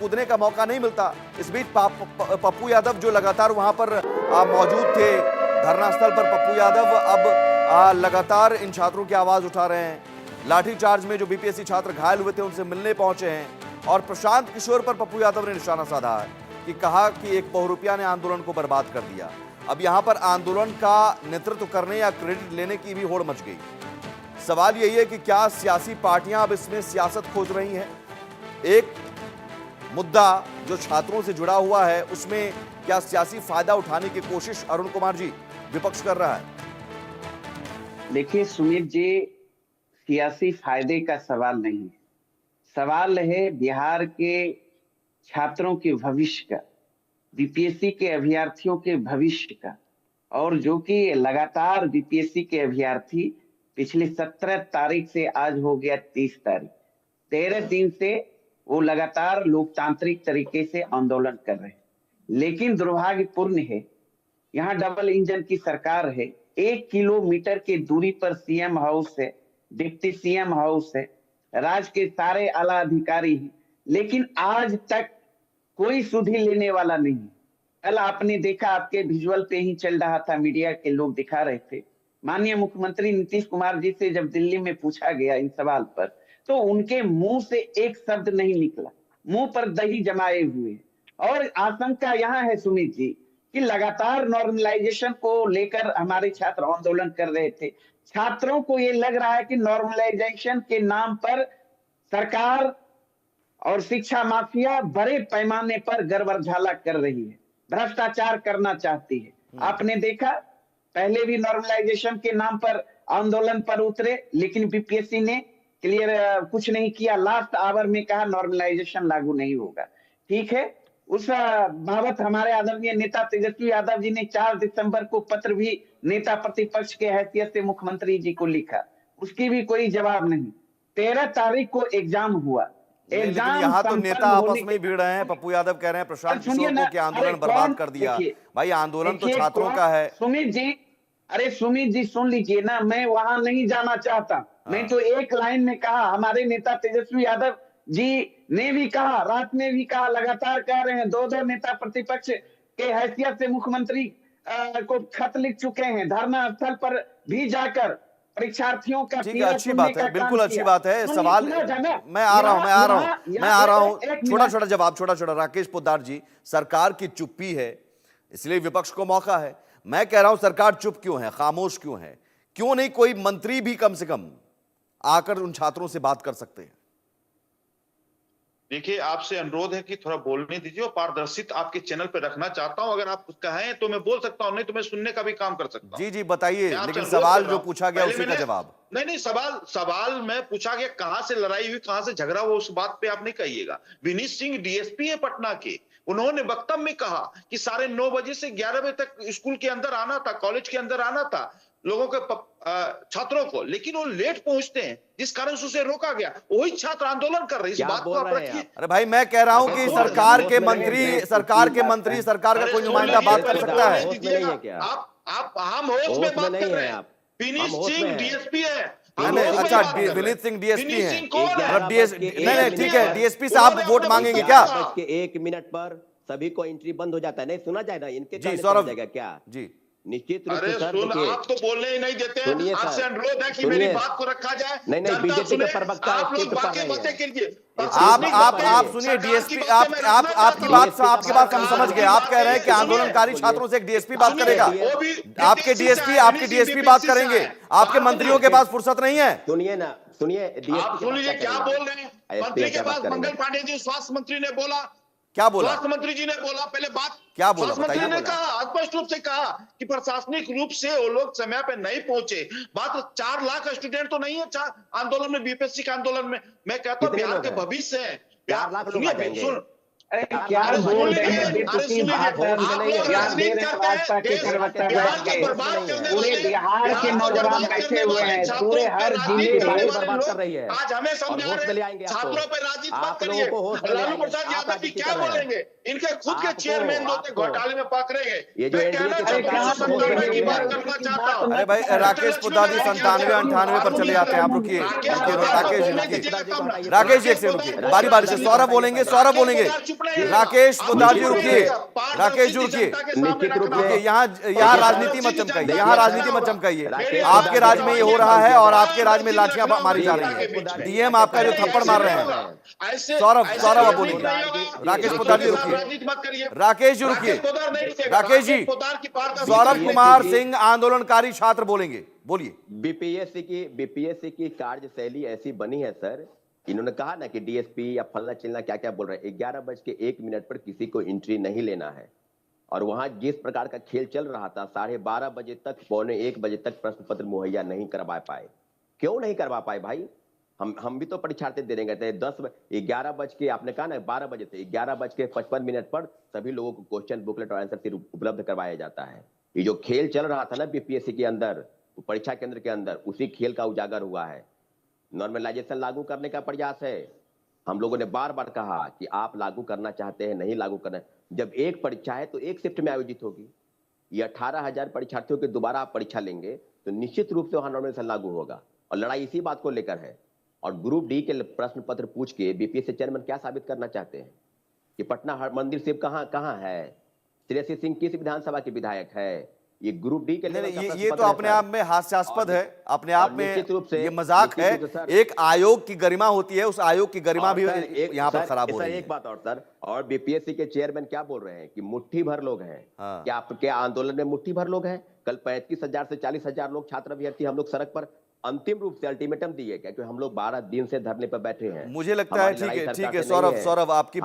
कूदने का मौका नहीं मिलता। इस बीच पप्पू यादव जो लगातार वहां पर मौजूद थे धरना स्थल पर, पप्पू यादव अब लगातार इन छात्रों की आवाज उठा रहे हैं। लाठीचार्ज में जो बीपीएससी छात्र घायल हुए थे उनसे मिलने पहुंचे हैं और प्रशांत किशोर पर पप्पू यादव ने निशाना साधा है कि कहा कि एक बहुरूपिया ने आंदोलन को बर्बाद कर दिया। अब यहां पर आंदोलन का नेतृत्व करने या क्रेडिट लेने की भी होड़ मच गई। सवाल यही है कि क्या सियासी पार्टियां अब इसमें सियासत खोज रही हैं? एक मुद्दा जो छात्रों से जुड़ा हुआ है उसमें क्या सियासी फायदा उठाने की कोशिश अरुण कुमार जी विपक्ष कर रहा है? देखिए सुमित जी, सियासी फायदे का सवाल नहीं है, सवाल है बिहार के छात्रों के भविष्य का, बीपीएससी के अभ्यर्थियों के भविष्य का। और जो कि लगातार बीपीएससी के अभ्यर्थी पिछले 17 तारीख से आज हो गया 30 तारीख, 13 दिन से वो लगातार लोकतांत्रिक तरीके से आंदोलन कर रहे हैं। लेकिन दुर्भाग्यपूर्ण है, यहाँ डबल इंजन की सरकार है। 1 किलोमीटर की दूरी पर सीएम हाउस है, डिप्टी सीएम हाउस है, राज्य के सारे आला अधिकारी हैं, लेकिन आज तक कोई सुधि लेने वाला नहीं। कल आपने देखा, आपके विजुअल पे ही चल रहा था, मीडिया के लोग दिखा रहे थे, माननीय मुख्यमंत्री नीतीश कुमार जी से जब दिल्ली में पूछा गया इन सवाल पर, तो उनके मुंह से एक शब्द नहीं निकला, मुंह पर दही जमाए हुए। और आशंका यहाँ है सुमित जी कि लगातार नॉर्मलाइजेशन को लेकर हमारे छात्र आंदोलन कर रहे थे। छात्रों को ये लग रहा है कि नॉर्मलाइजेशन के नाम पर सरकार और शिक्षा माफिया बड़े पैमाने पर गड़बड़झाला कर रही है, भ्रष्टाचार करना चाहती है। आपने देखा, पहले भी नॉर्मलाइजेशन के नाम पर आंदोलन पर उतरे, लेकिन बीपीएससी ने क्लियर कुछ नहीं किया। लास्ट आवर में कहा नॉर्मलाइजेशन लागू नहीं होगा। ठीक है, उस बाबत हमारे आदरणीय नेता तेजस्वी यादव जी ने 4 दिसंबर को पत्र भी नेता प्रतिपक्ष के हैसियत से मुख्यमंत्री जी को लिखा, उसकी भी कोई जवाब नहीं। 13 तारीख को एग्जाम हुआ। लेकिन यहाँ तो नेता आपस में ही भिड़ रहे हैं। पप्पू यादव कह रहे हैं प्रशांत किशोर को कि आंदोलन बर्बाद कर दिया। भाई आंदोलन तो छात्रों का है। सुमित जी, अरे सुमित जी सुन लीजिए ना, मैं वहां नहीं जाना चाहता। मैं तो एक लाइन में कहा, हमारे नेता तेजस्वी यादव जी ने भी कहा, रात में भी कहा, लगातार कह रहे हैं, 2 नेता प्रतिपक्ष के हैसियत से मुख्यमंत्री को खत लिख चुके हैं, धरना स्थल पर भी जाकर परीक्षार्थियों का। ठीक है, अच्छी बात है, बिल्कुल अच्छी बात है। सवाल मैं आ रहा हूं छोटा छोटा राकेश पोद्दार जी, सरकार की चुप्पी है इसलिए विपक्ष को मौका है। मैं कह रहा हूं सरकार चुप क्यों है, खामोश क्यों है? क्यों नहीं कोई मंत्री भी कम से कम आकर उन छात्रों से बात कर सकते हैं? देखिए, आपसे अनुरोध है कि थोड़ा बोलने दीजिए और पारदर्शिता आपके चैनल पे रखना चाहता हूं। अगर आप कुछ कहें तो मैं बोल सकता हूं, नहीं तो मैं सुनने का भी काम कर सकता हूं। जी बताइए, लेकिन सवाल जो पूछा गया उसी का जवाब। नहीं, सवाल मैं पूछा गया, कहां से लड़ाई हुई, कहां से झगड़ा हुआ, उस बात पे आप नहीं कहिएगा। विनीत सिंह डीएसपी है पटना के, उन्होंने वक्तव्य में कहा कि 9:30 बजे से 11 बजे तक स्कूल के अंदर आना था, कॉलेज के अंदर आना था लोगों के छात्रों को, लेकिन वो लेट पहुंचते हैं जिस कारण से उसे रोका गया। वही छात्र आंदोलन कर रहे हैं, इस बात को आप रखिए। अरे भाई मैं कह रहा हूं कि सरकार के मंत्री सरकार का कोई नुमाइंदा बात कर सकता है। आप हम होश में बात कर रहे हैं। विनीत सिंह डीएसपी है। अच्छा, विनीत सिंह डीएसपी है, नहीं ठीक है, डीएसपी साहब वोट मांगेंगे क्या? 1 मिनट पर सभी को एंट्री बंद हो जाता है, नहीं सुना जाए ना इनके? जी सौरभ क्या जी, निश्चित रूप से सर, आप तो बोलने ही नहीं देते हैं। आपसे अनुरोध है कि मेरी बात को रखा जाए। नहीं बीजेपी के प्रवक्ता आप लोग बाकी बातें कीजिए। आप सुनिए, डीएसपी आपकी बात हम समझ गए। आप कह रहे हैं कि आंदोलनकारी छात्रों से एक डीएसपी बात करेगा, आपके डीएसपी बात करेंगे, आपके मंत्रियों के पास फुर्सत नहीं है। सुनिए ना, सुनिए आप सुन लीजिए क्या बोल रहे हैं। मंत्री के पास मंगल पांडे जी स्वास्थ्य मंत्री ने बोला, क्या बोला? स्वास्थ्य मंत्री जी ने बोला, पहले बात क्या बोला? स्वास्थ्य मंत्री ने कहा, स्पष्ट रूप से कहा कि प्रशासनिक रूप से वो लोग समय पे नहीं पहुंचे। बात 4 लाख स्टूडेंट तो नहीं है आंदोलन में, बीपीएससी के आंदोलन में। मैं कहता हूँ बिहार के भविष्य है। अरे क्या बोल रहे हैं, अरे बेतुकी सुनिए, भाषण आप लोग क्या दे राजनीति रहे हैं करते हैं, भाजपा के प्रवक्ता बिहार बैठ को के। बर्बाद करने पूरे वाले, बिहार के को नौजवान बर्बाद बैठे करने हुए वाले हैं, छात्रों पूरे पे हर राजनीति जिले करने में। वाले बर्बाद कर लोग रही है। आज हमें समझा और होश रहे में ले हैं, आएंगे आपको। छात्रों पे राजनीति मत आप करिए। लोगों को होश में ले लालू आएंगे। प्रसाद आप यादव की राजनीति क्या कर रहे हैं। बोलेंगे, इनके खुद के आपको- चेयरमैन होते आपको- घोटाले में पकड़े गए। ये जो मैं एनडीए कहना के चाहता हूँ, सरकार कहाँ 170 रुपए की से बात ये करना की चाहता बात हूँ। अरे भाई राकेश पोद्दार जी 97 98 पर चले जाते हैं, आप रुकिए राकेश जी रुकिए, राकेश जी एक सेकंड रुकिए, बारी बारी से सौरभ बोलेंगे, सौरभ बोलेंगे, राकेश पोद्दार जी रुकिए, राकेश जी रुकिए, निश्चित रूप से यहाँ राजनीति मत चमकाइए, यहाँ राजनीति मत चमकाइए। आपके राज्य में ये हो रहा है और आपके राज्य में लाठियां मारी जा रही है। डीएम आपका जो थप्पड़ मार रहे हैं, सौरभ आप बोलिए, राकेश पोद्दार जी रुकिए, राकेश जी रुकिए, राकेश जी, सौरभ कुमार सिंह आंदोलनकारी छात्र बोलेंगे, बोलिए। बीपीएससी की कार्यशैली ऐसी बनी है सर, इन्होंने कहा ना कि डीएसपी या फलना चिलना क्या क्या बोल रहे हैं। 11:01 पर किसी को एंट्री नहीं लेना है, और वहां जिस प्रकार का खेल चल रहा था 12:30 बजे तक, 12:45 तक प्रश्न पत्र मुहैया नहीं करवा पाए। क्यों नहीं करवा पाए भाई? हम भी तो परीक्षार्थी दे देंगे थे। 11 बज के आपने कहा ना 12 बजे थे, 11:55 पर सभी लोगों को क्वेश्चन बुकलेट और आंसर शीट उपलब्ध करवाया जाता है। ये जो खेल चल रहा था ना बीपीएससी के अंदर, परीक्षा केंद्र के अंदर, उसी खेल का उजागर हुआ है। नॉर्मलाइजेशन लागू करने का प्रयास है। हम लोगों ने बार बार कहा कि आप लागू करना चाहते हैं, नहीं लागू करना। जब एक परीक्षा है तो एक शिफ्ट में आयोजित होगी। ये 18,000 परीक्षार्थियों के दोबारा आप परीक्षा लेंगे तो निश्चित रूप से वहां नॉर्मलाइजेशन लागू होगा, और लड़ाई इसी बात को लेकर है। और ग्रुप डी के प्रश्न पत्र पूछ के बीपीएससी चेयरमैन क्या साबित करना चाहते हैं कि पटना हरमंदिर साहिब कहां है? श्रेयसी सिंह किस विधानसभा के विधायक है? ये ग्रुप डी के ये तो अपने आप में हास्यास्पद है, अपने आप में ये मजाक है। एक आयोग की गरिमा होती है, उस आयोग की गरिमा भी यहाँ पर खराब हो रही है। एक बात और सर, और बीपीएससी के चेयरमैन क्या बोल रहे हैं कि मुट्ठी भर लोग हैं। क्या आपके आंदोलन में मुट्ठी भर लोग हैं? कल 35,000 से 40,000 लोग छात्र अभ्यर्थी हम लोग सड़क पर अंतिम रूप से अल्टीमेटम दिए, क्योंकि हम लोग 12 दिन से धरने पर बैठे हैं। मुझे लगता है ठीक है सौरभ आपकी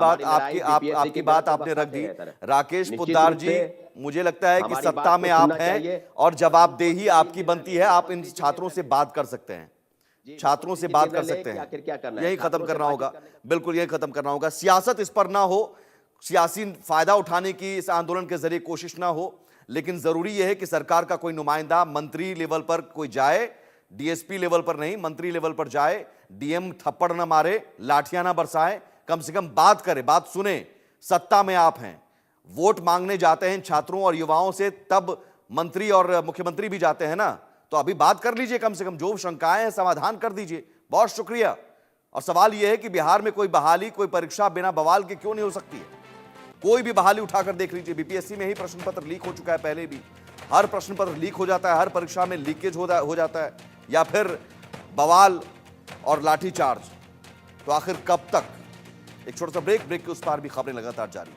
बात आपने रख दी। राकेश पोद्दार जी, मुझे लगता है कि सत्ता में आप हैं और जवाबदेही आपकी बनती है। आप इन छात्रों से बात कर सकते हैं, छात्रों से बात कर सकते हैं, आखिर क्या करना है? यही खत्म करना होगा, बिल्कुल यही खत्म करना होगा। सियासत इस पर ना हो, सियासी फायदा उठाने की इस आंदोलन के जरिए कोशिश ना हो, लेकिन जरूरी यह है कि सरकार का कोई नुमाइंदा मंत्री लेवल पर कोई जाए, डीएसपी लेवल पर नहीं, मंत्री लेवल पर जाए, डीएम थप्पड़ ना मारे, लाठियां ना बरसाए, कम से कम बात करे, बात सुने। सत्ता में आप हैं, वोट मांगने जाते हैं छात्रों और युवाओं से, तब मंत्री और मुख्यमंत्री भी जाते हैं ना, तो अभी बात कर लीजिए, कम से कम जो शंकाएं हैं समाधान कर दीजिए। बहुत शुक्रिया। और सवाल यह है कि बिहार में कोई बहाली, कोई परीक्षा बिना बवाल के क्यों नहीं हो सकती है? कोई भी बहाली उठाकर देख लीजिए। बीपीएससी में ही प्रश्न पत्र लीक हो चुका है, पहले भी हर प्रश्न पत्र लीक हो जाता है, हर परीक्षा में लीकेज हो जाता है, या फिर बवाल और लाठीचार्ज। तो आखिर कब तक? एक छोटा सा ब्रेक के उस पार भी खबरें लगातार जारी।